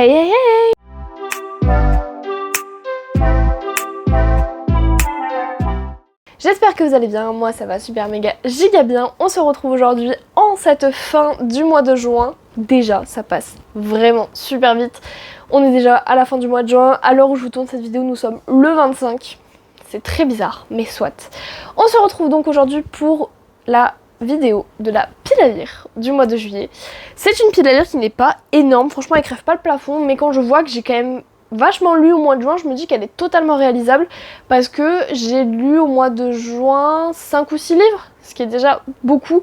Hey hey hey! J'espère que vous allez bien, moi ça va super méga giga bien. On se retrouve aujourd'hui en cette fin du mois de juin. Déjà, ça passe vraiment super vite. On est déjà à la fin du mois de juin. À l'heure où je vous tourne cette vidéo, nous sommes le 25. C'est très bizarre, mais soit. On se retrouve donc aujourd'hui pour la vidéo de la pile à lire du mois de juillet. C'est une pile à lire qui n'est pas énorme, franchement elle crève pas le plafond, mais quand je vois que j'ai quand même vachement lu au mois de juin, je me dis qu'elle est totalement réalisable parce que j'ai lu au mois de juin 5 ou 6 livres, ce qui est déjà beaucoup.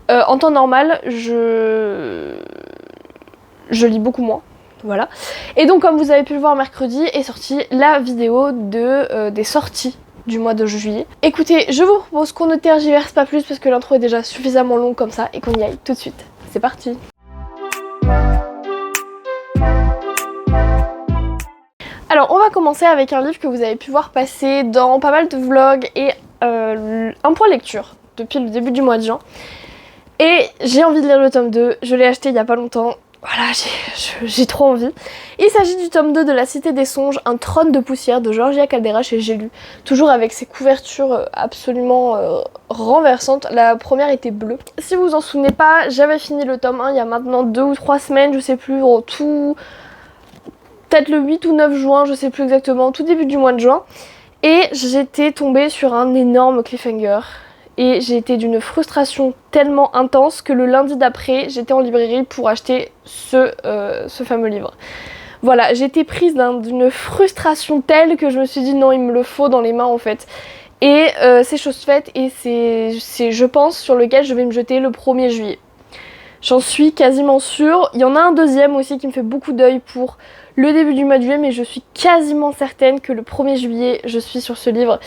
En temps normal, je lis beaucoup moins. Voilà. Et donc comme vous avez pu le voir, mercredi est sortie la vidéo des sorties du mois de juillet. Écoutez, je vous propose qu'on ne tergiverse pas plus parce que l'intro est déjà suffisamment longue comme ça et qu'on y aille tout de suite. C'est parti! Alors on va commencer avec un livre que vous avez pu voir passer dans pas mal de vlogs et un point lecture depuis le début du mois de juin. Et j'ai envie de lire le tome 2, je l'ai acheté il y a pas longtemps. Voilà, j'ai trop envie. Il s'agit du tome 2 de La Cité des Songes, un trône de poussière de Georgia Caldera chez J'ai lu. Toujours avec ses couvertures absolument renversantes. La première était bleue. Si vous vous en souvenez pas, j'avais fini le tome 1 il y a maintenant 2 ou 3 semaines, je sais plus, en tout... peut-être le 8 ou 9 juin, je sais plus exactement, tout début du mois de juin. Et j'étais tombée sur un énorme cliffhanger. Et j'ai été d'une frustration tellement intense que le lundi d'après, j'étais en librairie pour acheter ce fameux livre. Voilà, j'étais prise d'une frustration telle que je me suis dit non, il me le faut dans les mains en fait. Et c'est chose faite et c'est je pense sur lequel je vais me jeter le 1er juillet. J'en suis quasiment sûre. Il y en a un deuxième aussi qui me fait beaucoup d'œil pour le début du mois de juillet, mais je suis quasiment certaine que le 1er juillet, je suis sur ce livre.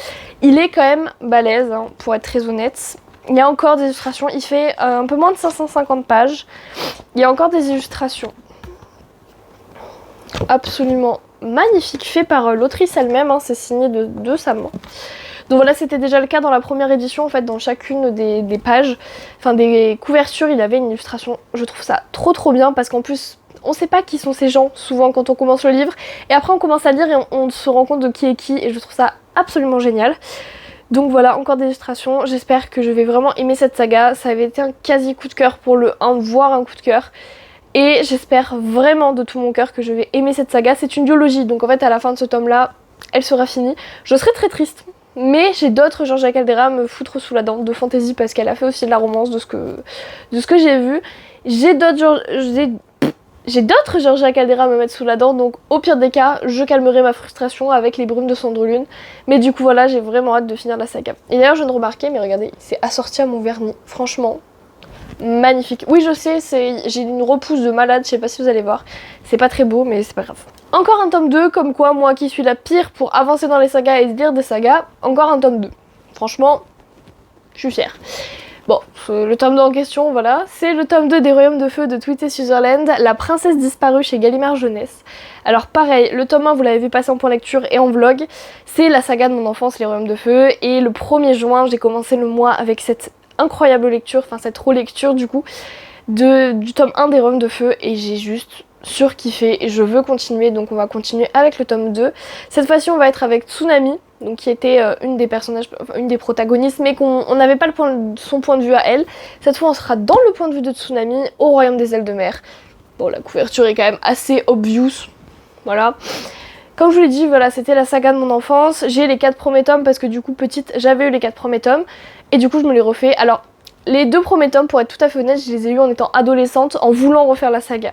Il est quand même balèze, hein, pour être très honnête. Il y a encore des illustrations, il fait un peu moins de 550 pages. Il y a encore des illustrations absolument magnifiques, faites par l'autrice elle-même, hein, c'est signé de sa main. Donc voilà, c'était déjà le cas dans la première édition, en fait, dans chacune des pages, enfin des couvertures, il avait une illustration. Je trouve ça trop bien parce qu'en plus, on sait pas qui sont ces gens, souvent quand on commence le livre, et après on commence à lire et on se rend compte de qui est qui, et je trouve ça absolument génial. Donc voilà, encore des illustrations, j'espère que je vais vraiment aimer cette saga, ça avait été un quasi coup de cœur pour le 1, voire un coup de cœur. Et j'espère vraiment de tout mon cœur que je vais aimer cette saga. C'est une duologie, donc en fait à la fin de ce tome-là, elle sera finie. Je serai très triste. Mais j'ai d'autres Georgia Caldera à me foutre sous la dent de fantasy parce qu'elle a fait aussi de la romance de ce que j'ai vu. J'ai d'autres Georgia Caldera à me mettre sous la dent, donc au pire des cas, je calmerai ma frustration avec Les Brumes de Cendrelune. Mais du coup voilà, j'ai vraiment hâte de finir la saga. Et d'ailleurs je viens de remarquer, mais regardez, c'est assorti à mon vernis, franchement. Magnifique. Oui je sais, j'ai une repousse de malade, je sais pas si vous allez voir. C'est pas très beau mais c'est pas grave. Encore un tome 2, comme quoi moi qui suis la pire pour avancer dans les sagas et lire des sagas, encore un tome 2. Franchement, je suis fière. Bon, le tome 2 en question, voilà. C'est le tome 2 des Royaumes de Feu de Tweet et Sutherland, La Princesse disparue chez Gallimard Jeunesse. Alors pareil, le tome 1 vous l'avez vu passer en point lecture et en vlog, c'est la saga de mon enfance, Les Royaumes de Feu, et le 1er juin j'ai commencé le mois avec cette incroyable lecture, enfin cette relecture du coup, du tome 1 des Royaumes de Feu, et j'ai juste surkiffé et je veux continuer, donc on va continuer avec le tome 2. Cette fois-ci on va être avec Tsunami, donc qui était une des protagonistes, mais qu'on n'avait pas son point de vue à elle. Cette fois on sera dans le point de vue de Tsunami au Royaume des Ailes de Mer. Bon, la couverture est quand même assez obvious, voilà. Comme je vous l'ai dit, voilà, c'était la saga de mon enfance. J'ai les 4 premiers tomes parce que du coup petite j'avais eu les 4 premiers tomes et du coup je me les refais. Alors les 2 premiers tomes, pour être tout à fait honnête, je les ai eus en étant adolescente, en voulant refaire la saga.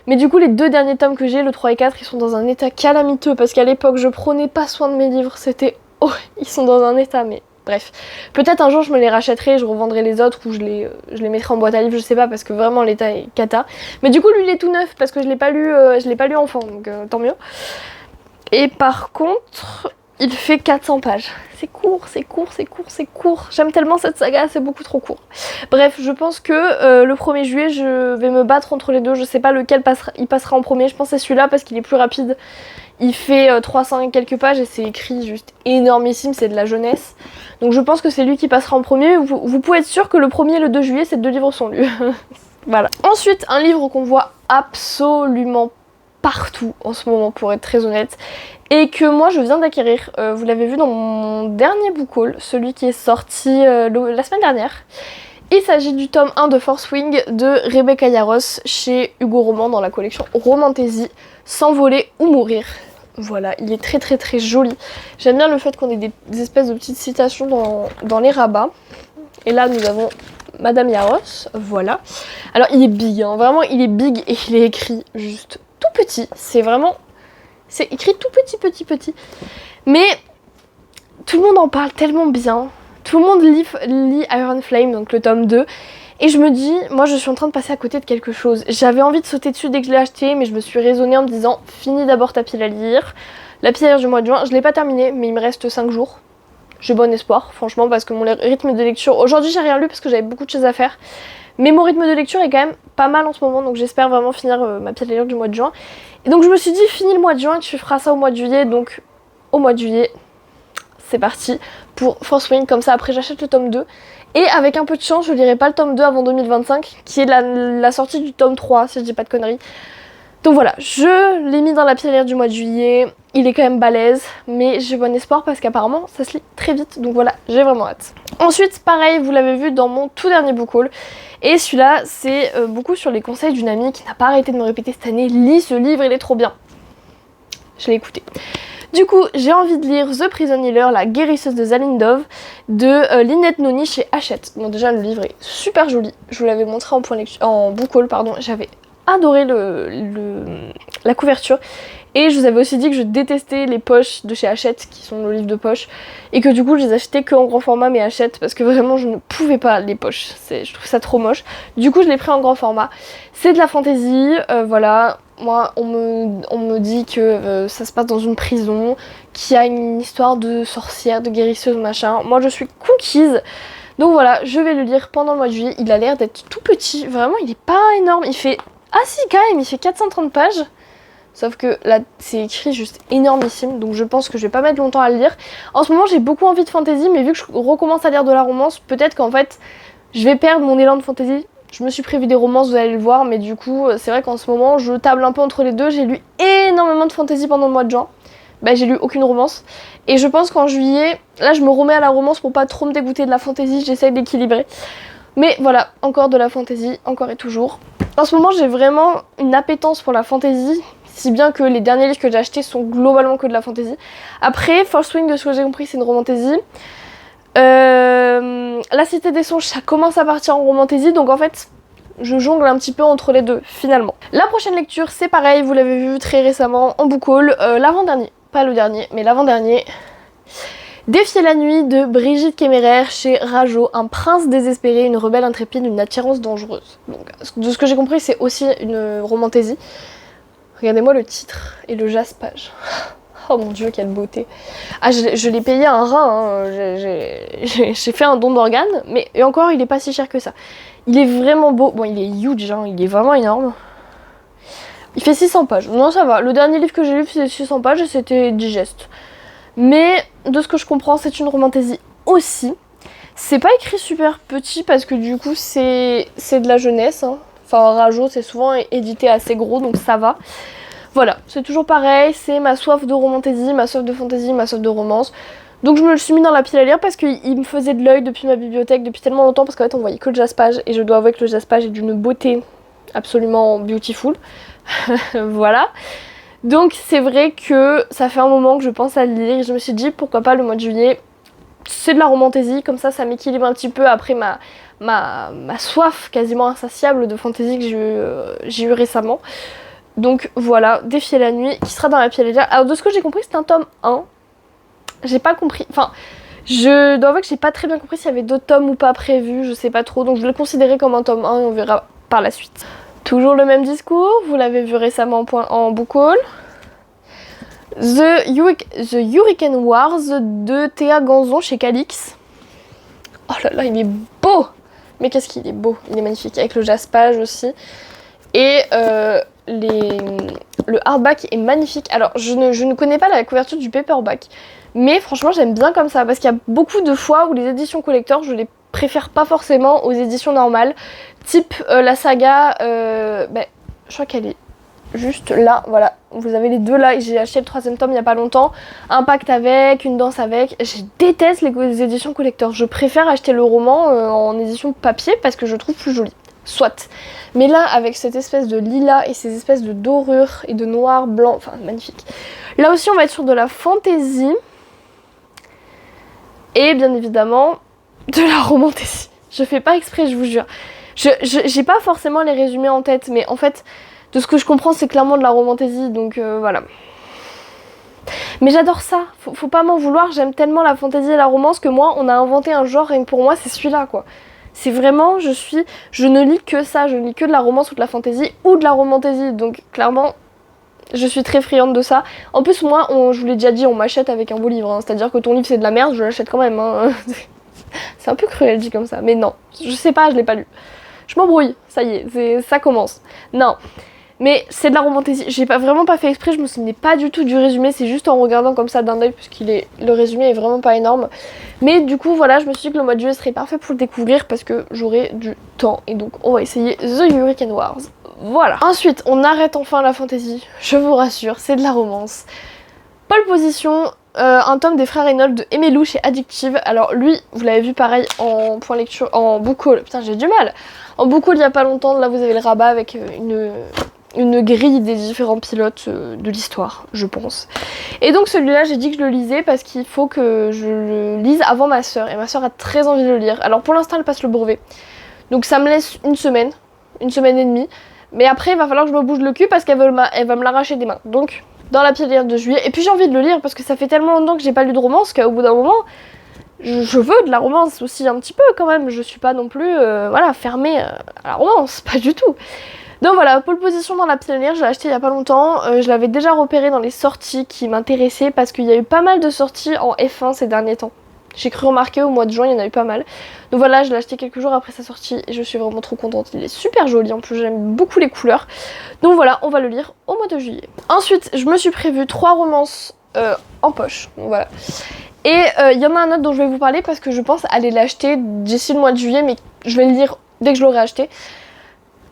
Mais du coup les 2 derniers tomes que j'ai, le 3 et 4, ils sont dans un état calamiteux parce qu'à l'époque je prenais pas soin de mes livres, c'était... Oh, ils sont dans un état, mais bref. Peut-être un jour je me les rachèterai, je revendrai les autres ou je les mettrai en boîte à livres, je sais pas, parce que vraiment l'état est cata. Mais du coup lui il est tout neuf parce que je l'ai pas lu enfant, donc tant mieux. Et par contre, il fait 400 pages. C'est court. J'aime tellement cette saga, c'est beaucoup trop court. Bref, je pense que le 1er juillet, je vais me battre entre les deux. Je sais pas lequel il passera en premier. Je pense que c'est celui-là parce qu'il est plus rapide. Il fait 300 et quelques pages et c'est écrit juste énormissime, c'est de la jeunesse. Donc je pense que c'est lui qui passera en premier. Vous pouvez être sûr que le 1er et le 2 juillet, ces 2 livres sont lus. Voilà. Ensuite, un livre qu'on voit absolument partout en ce moment pour être très honnête. Et que moi je viens d'acquérir, vous l'avez vu dans mon dernier book haul, celui qui est sorti la semaine dernière. Il s'agit du tome 1 de Fourth Wing de Rebecca Yarros chez Hugo Roman dans la collection Romantasy, S'envoler ou mourir. Voilà, il est très très très joli. J'aime bien le fait qu'on ait des espèces de petites citations dans les rabats. Et là nous avons Madame Yarros, voilà. Alors il est big, hein, vraiment il est big et il est écrit juste tout petit. C'est écrit tout petit. Mais tout le monde en parle tellement bien. Tout le monde lit Iron Flame, donc le tome 2. Et je me dis, moi je suis en train de passer à côté de quelque chose. J'avais envie de sauter dessus dès que je l'ai acheté, mais je me suis raisonnée en me disant, finis d'abord ta pile à lire. La pile à lire du mois de juin, je l'ai pas terminée, mais il me reste 5 jours. J'ai bon espoir, franchement, parce que mon rythme de lecture... Aujourd'hui j'ai rien lu parce que j'avais beaucoup de choses à faire. Mais mon rythme de lecture est quand même pas mal en ce moment, donc j'espère vraiment finir ma pile à lire du mois de juin. Et donc je me suis dit, finis le mois de juin, tu feras ça au mois de juillet, donc au mois de juillet... C'est parti pour Fourth Wing, comme ça après j'achète le tome 2. Et avec un peu de chance, je lirai pas le tome 2 avant 2025, qui est la sortie du tome 3, si je dis pas de conneries. Donc voilà, je l'ai mis dans la pile à lire du mois de juillet. Il est quand même balèze, mais j'ai bon espoir parce qu'apparemment ça se lit très vite. Donc voilà, j'ai vraiment hâte. Ensuite, pareil, vous l'avez vu dans mon tout dernier book haul. Et celui-là, c'est beaucoup sur les conseils d'une amie qui n'a pas arrêté de me répéter cette année, lis ce livre, il est trop bien. Je l'ai écouté. Du coup, j'ai envie de lire The Prison Healer, la guérisseuse de Zalindov, de Lynette Noni chez Hachette. Bon, déjà, le livre est super joli. Je vous l'avais montré en book haul, pardon. J'avais adoré la couverture. Et je vous avais aussi dit que je détestais les poches de chez Hachette, qui sont le livre de poche. Et que du coup, je les achetais que en grand format, mais Hachette, parce que vraiment, je ne pouvais pas les poches. Je trouve ça trop moche. Du coup, je l'ai pris en grand format. C'est de la fantaisie, voilà. Moi, on me dit que ça se passe dans une prison, qu'il y a une histoire de sorcière, de guérisseuse, machin. Moi, je suis conquise. Donc voilà, je vais le lire pendant le mois de juillet. Il a l'air d'être tout petit. Vraiment, il est pas énorme. Il fait... Ah si, quand même, il fait 430 pages. Sauf que là, c'est écrit juste énormissime. Donc je pense que je vais pas mettre longtemps à le lire. En ce moment, j'ai beaucoup envie de fantasy. Mais vu que je recommence à lire de la romance, peut-être qu'en fait, je vais perdre mon élan de fantasy. Je me suis prévu des romances, vous allez le voir, mais du coup, c'est vrai qu'en ce moment, je table un peu entre les deux. J'ai lu énormément de fantasy pendant le mois de juin. Bah, j'ai lu aucune romance. Et je pense qu'en juillet, là, je me remets à la romance pour pas trop me dégoûter de la fantasy. J'essaye d'équilibrer. Mais voilà, encore de la fantasy, encore et toujours. En ce moment, j'ai vraiment une appétence pour la fantasy, si bien que les derniers livres que j'ai achetés sont globalement que de la fantasy. Après, Fourth Wing, de ce que j'ai compris, c'est une romantasy. La Cité des Songes, ça commence à partir en romantasy, donc en fait je jongle un petit peu entre les deux finalement. La prochaine lecture, c'est pareil, vous l'avez vu très récemment en book haul, l'avant-dernier, pas le dernier, mais l'avant-dernier. Défier la nuit de Brigitte Kéméraire chez Rajo, un prince désespéré, une rebelle intrépide, une attirance dangereuse. Donc, de ce que j'ai compris, c'est aussi une romantasy. Regardez-moi le titre et le jaspage. Oh mon dieu, quelle beauté. Ah, je l'ai payé un rein, hein. J'ai fait un don d'organes, mais et encore, il est pas si cher que ça. Il est vraiment beau. Bon, il est huge, hein. Il est vraiment énorme. Il fait 600 pages. Non, ça va. Le dernier livre que j'ai lu faisait 600 pages et c'était digeste. Mais de ce que je comprends, c'est une romantasy aussi. C'est pas écrit super petit parce que du coup, c'est de la jeunesse, hein. Enfin, Rajo, c'est souvent édité assez gros, donc ça va. Voilà, c'est toujours pareil, c'est ma soif de romantasy, ma soif de fantasy, ma soif de romance. Donc je me le suis mis dans la pile à lire parce qu'il me faisait de l'œil depuis ma bibliothèque depuis tellement longtemps parce qu'en fait on voyait que le jaspage et je dois avouer que le jaspage est d'une beauté absolument beautiful. Voilà. Donc c'est vrai que ça fait un moment que je pense à le lire et je me suis dit pourquoi pas le mois de juillet. C'est de la romantasy, comme ça m'équilibre un petit peu après ma soif quasiment insatiable de fantasy que j'ai eu récemment. Donc voilà, Défier la nuit, qui sera dans la pile à lire. Alors de ce que j'ai compris, c'est un tome 1. J'ai pas compris, enfin, je dois avouer que j'ai pas très bien compris s'il y avait d'autres tomes ou pas prévus, je sais pas trop. Donc je vais le considérer comme un tome 1 et on verra par la suite. Toujours le même discours, vous l'avez vu récemment en book haul. The Hurricane Wars de Théa Ganzon chez Calix. Oh là là, il est beau! Mais qu'est-ce qu'il est beau, il est magnifique, avec le jaspage aussi. Et le hardback est magnifique. Alors, je ne connais pas la couverture du paperback, mais franchement, j'aime bien comme ça, parce qu'il y a beaucoup de fois où les éditions collector, je les préfère pas forcément aux éditions normales. Type la saga, je crois qu'elle est juste là, voilà. Vous avez les deux là, j'ai acheté le 3e tome il y a pas longtemps. Un pacte avec, une danse avec. Je déteste les éditions collector. Je préfère acheter le roman en édition papier parce que je trouve plus joli. Soit. Mais là, avec cette espèce de lilas et ces espèces de dorures et de noir, blanc, enfin magnifique. Là aussi, on va être sur de la fantaisie. Et bien évidemment, de la romantasy. Je fais pas exprès, je vous jure. J'ai pas forcément les résumés en tête, mais en fait, de ce que je comprends, c'est clairement de la romantasy, donc voilà. Mais j'adore ça, faut pas m'en vouloir, j'aime tellement la fantasy et la romance que moi, on a inventé un genre et pour moi, c'est celui-là, quoi. C'est vraiment, je ne lis que ça, je ne lis que de la romance ou de la fantasy ou de la romantasy, donc clairement, je suis très friande de ça. En plus, moi, je vous l'ai déjà dit, on m'achète avec un beau livre, hein. C'est-à-dire que ton livre c'est de la merde, je l'achète quand même, hein. C'est un peu cruel dit comme ça, mais non, je sais pas, je l'ai pas lu. Je m'embrouille, ça y est, ça commence. Non, mais c'est de la romantasy. J'ai vraiment pas fait exprès, je me souvenais pas du tout du résumé, c'est juste en regardant comme ça d'un œil, le résumé est vraiment pas énorme. Mais du coup, voilà, je me suis dit que le mois de juillet serait parfait pour le découvrir parce que j'aurai du temps. Et donc, on va essayer The Hurricane Wars. Voilà. Ensuite, on arrête enfin la fantasy, je vous rassure, c'est de la romance. Pole Position, un tome des frères Reynolds de Aimé Lou chez Addictive. Alors lui, vous l'avez vu pareil en point lecture, en book haul, putain j'ai du mal. En book haul il y a pas longtemps, là vous avez le rabat avec une grille des différents pilotes de l'histoire, je pense. Et donc celui-là j'ai dit que je le lisais parce qu'il faut que je le lise avant ma soeur. Et ma soeur a très envie de le lire. Alors pour l'instant elle passe le brevet. Donc ça me laisse une semaine et demie. Mais après il va falloir que je me bouge le cul parce qu'elle va me l'arracher des mains. Donc dans la pile de juillet. Et puis j'ai envie de le lire parce que ça fait tellement longtemps que j'ai pas lu de romance qu'au bout d'un moment, je veux de la romance aussi un petit peu quand même. Je suis pas non plus voilà, fermée à la romance, pas du tout. Donc voilà, Pole Position dans la pile à lire, je l'ai acheté il y a pas longtemps. Je l'avais déjà repéré dans les sorties qui m'intéressaient parce qu'il y a eu pas mal de sorties en F1 ces derniers temps. J'ai cru remarquer au mois de juin, il y en a eu pas mal. Donc voilà, je l'ai acheté quelques jours après sa sortie et je suis vraiment trop contente. Il est super joli, en plus j'aime beaucoup les couleurs. Donc voilà, on va le lire au mois de juillet. Ensuite, je me suis prévu 3 romances en poche. Donc voilà. Et il y en a un autre dont je vais vous parler parce que je pense aller l'acheter d'ici le mois de juillet, mais je vais le lire dès que je l'aurai acheté.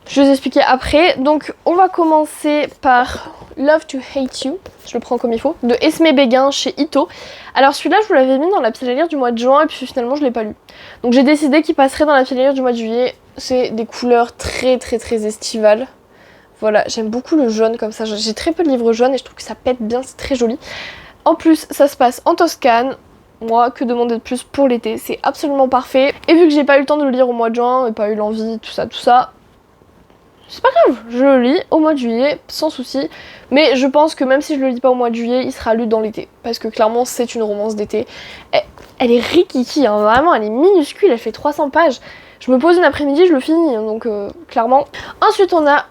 Je vais vous expliquer après. Donc on va commencer par Love to Hate You, je le prends comme il faut, de Esmé Béguin chez Ito. Alors celui-là je vous l'avais mis dans la pile à lire du mois de juin et puis finalement je l'ai pas lu. Donc j'ai décidé qu'il passerait dans la pile à lire du mois de juillet. C'est des couleurs très estivales. Voilà, j'aime beaucoup le jaune comme ça. J'ai très peu de livres jaunes et je trouve que ça pète bien, c'est très joli. En plus ça se passe en Toscane. Moi, que demander de plus pour l'été, c'est absolument parfait. Et vu que j'ai pas eu le temps de le lire au mois de juin et pas eu l'envie, tout ça, c'est pas grave, je le lis au mois de juillet, sans souci. Mais je pense que même si je le lis pas au mois de juillet, il sera lu dans l'été. Parce que clairement, c'est une romance d'été. Elle est rikiki, hein, vraiment, elle est minuscule, elle fait 300 pages. Je me pose une après-midi, je le finis, donc clairement. Ensuite, on a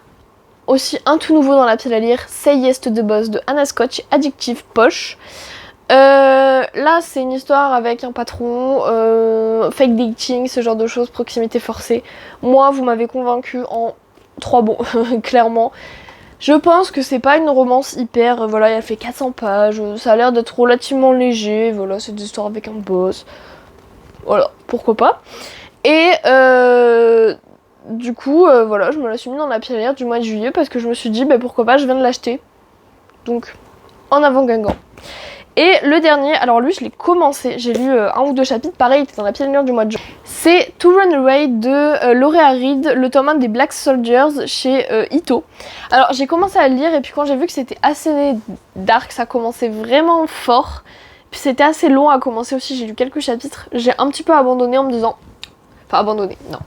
aussi un tout nouveau dans la pile à lire, Say Yes to the Boss de Anna Scott chez Addictive Poche. Là, c'est une histoire avec un patron, fake dating, ce genre de choses, proximité forcée. Moi, vous m'avez convaincu en 3 bons, clairement. Je pense que c'est pas une romance hyper, voilà, elle fait 400 pages, ça a l'air d'être relativement léger, voilà, c'est des histoires avec un boss. Voilà, pourquoi pas. Et du coup, voilà, je me la suis mis dans la pile à lire du mois de juillet parce que je me suis dit, bah pourquoi pas, je viens de l'acheter. Donc, en avant Guingamp. Et le dernier, alors lui je l'ai commencé, j'ai lu 1 ou 2 chapitres, pareil, il était dans la pile à lire du mois de juin. C'est To Run Away de Laurea Reed, le tome 1 des Black Soldiers chez Ito. Alors j'ai commencé à le lire et puis quand j'ai vu que c'était assez dark, ça commençait vraiment fort. Puis c'était assez long à commencer aussi, j'ai lu quelques chapitres. J'ai un petit peu abandonné en me disant... Enfin abandonné, non.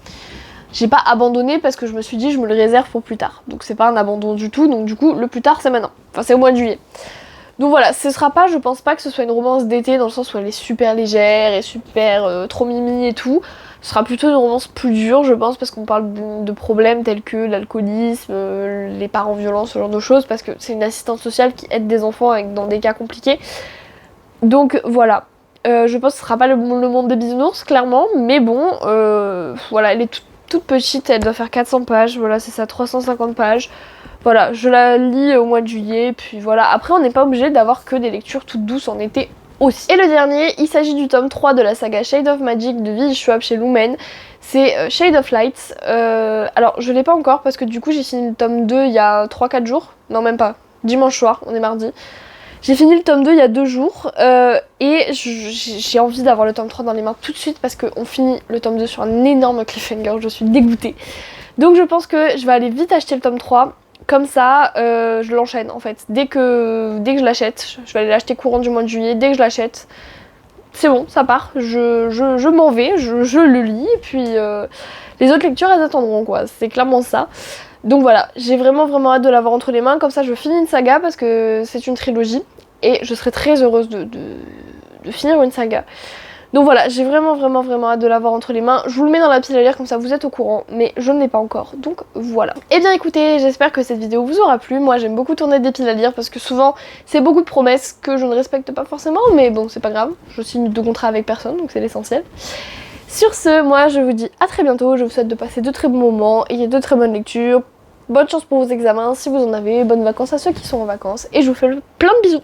J'ai pas abandonné parce que je me suis dit je me le réserve pour plus tard. Donc c'est pas un abandon du tout, donc du coup le plus tard c'est maintenant. Enfin c'est au mois de juillet. Donc voilà, ce sera pas, je pense pas que ce soit une romance d'été dans le sens où elle est super légère et super trop mimi et tout. Ce sera plutôt une romance plus dure, je pense, parce qu'on parle de problèmes tels que l'alcoolisme, les parents violents, ce genre de choses, parce que c'est une assistante sociale qui aide des enfants dans des cas compliqués. Donc voilà, je pense que ce sera pas le monde des bisounours, clairement, mais bon, voilà, elle est toute petite, elle doit faire 400 pages, voilà, c'est ça, 350 pages. Voilà, je la lis au mois de juillet, puis voilà. Après, on n'est pas obligé d'avoir que des lectures toutes douces en été aussi. Et le dernier, il s'agit du tome 3 de la saga Shade of Magic de V.E. Schwab chez Lumen. C'est Shade of Lights. Alors, je l'ai pas encore parce que du coup, j'ai fini le tome 2 il y a 3-4 jours. non même pas, dimanche soir, on est mardi. J'ai fini le tome 2 il y a 2 jours et j'ai envie d'avoir le tome 3 dans les mains tout de suite parce qu'on finit le tome 2 sur un énorme cliffhanger, je suis dégoûtée. Donc je pense que je vais aller vite acheter le tome 3, comme ça je l'enchaîne en fait. Dès que je l'achète, je vais aller l'acheter courant du mois de juillet, dès que je l'achète, c'est bon, ça part, je m'en vais, je le lis et puis les autres lectures elles attendront quoi, c'est clairement ça. Donc voilà, j'ai vraiment hâte de l'avoir entre les mains, comme ça je finis une saga parce que c'est une trilogie et je serais très heureuse de finir une saga. Donc voilà, j'ai vraiment hâte de l'avoir entre les mains. Je vous le mets dans la pile à lire comme ça vous êtes au courant, mais je ne l'ai pas encore, donc voilà. Et bien écoutez, j'espère que cette vidéo vous aura plu. Moi j'aime beaucoup tourner des piles à lire parce que souvent c'est beaucoup de promesses que je ne respecte pas forcément, mais bon c'est pas grave, je signe de contrat avec personne donc c'est l'essentiel. Sur ce, moi je vous dis à très bientôt, je vous souhaite de passer de très bons moments et de très bonnes lectures. Bonne chance pour vos examens si vous en avez, bonnes vacances à ceux qui sont en vacances et je vous fais plein de bisous.